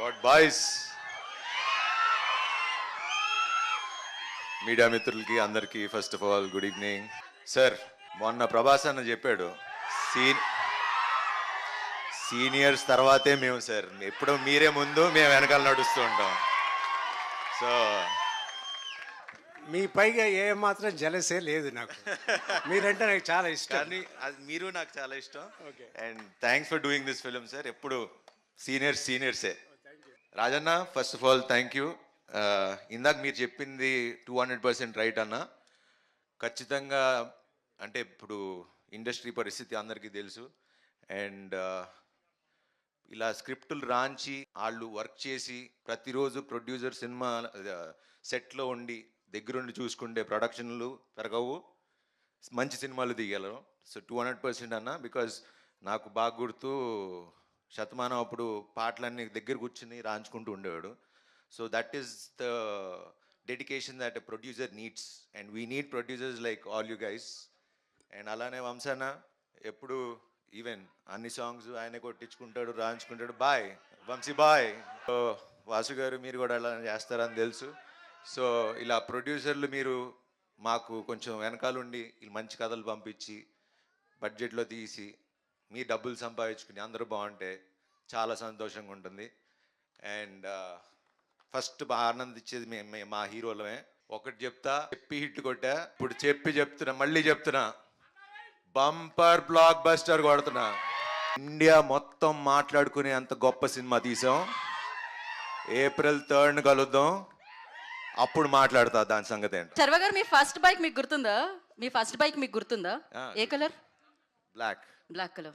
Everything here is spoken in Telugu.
వాట్ బాయ్స్, మీడియా మిత్రులకి అందరికీ first of all good evening. Sir, మొన్న ప్రభాస్ అన్న చెప్పాడు సీనియర్స్ తర్వాతే మేము సార్, ఎప్పుడో మీరే ముందు మేము వెనకాల నడుస్తూ ఉంటాం. సో మీ పైగా ఏ మాత్రం జలసే లేదు నాకు. మీరంటే నాకు చాలా ఇష్టం. కానీ అది మీరు నాకు చాలా ఇష్టం. Okay. And thanks for doing this film sir. ఎప్పుడు సీనియర్సే. Rajanna, first of all thank you. ఇందాక మీరు చెప్పింది 200% రైట్ అన్న. ఖచ్చితంగా అంటే ఇప్పుడు ఇండస్ట్రీ పరిస్థితి అందరికీ తెలుసు. అండ్ ఇలా స్క్రిప్టులు రాంచి వాళ్ళు వర్క్ చేసి ప్రతిరోజు ప్రొడ్యూసర్ సినిమా సెట్లో ఉండి దగ్గరుండి చూసుకుంటే ప్రొడక్షన్లు పెరగవు, మంచి సినిమాలు తీయగలరు. సో 200% అన్న. బికాజ్ నాకు బాగా గుర్తు, శతమానం అప్పుడు పాటలన్నీ దగ్గర కూర్చుని రాంచుకుంటూ ఉండేవాడు. So that is the dedication that a producer needs, and we need producers like all you guys. And అలానే వంశన్న ఎప్పుడు ఈవెన్ అన్ని సాంగ్స్ ఆయనే కొట్టించుకుంటాడు, రాయించుకుంటాడు. బాయ్ వంశీ బాయ్. సో వాసు గారు మీరు కూడా అలా చేస్తారని తెలుసు. సో ఇలా ప్రొడ్యూసర్లు మీరు మాకు కొంచెం వెనకాలండి మంచి కథలు పంపించి బడ్జెట్లో తీసి మీ డబ్బులు సంపాదించుకుని అందరూ బాగుంటే చాలా సంతోషంగా ఉంటుంది. అండ్ ఫస్ట్ ఆనందించేది మేము మా హీరోలమే. ఒకటి చెప్తా, చెప్పి హిట్ కొట్టా, ఇప్పుడు చెప్తున్నా, మళ్ళీ చెప్తున్నా, బంపర్ బ్లాక్ బస్టర్ కొడుతున్నా. ఇండియా మొత్తం మాట్లాడుకునే అంత గొప్ప సినిమా తీసాం. April 3rd కలుద్దాం, అప్పుడు మాట్లాడతా దాని సంగతి ఏంటో. శర్వ గారు, మీ ఫస్ట్ బైక్ మీకు గుర్తుందా? ఏ కలర్? Black colour.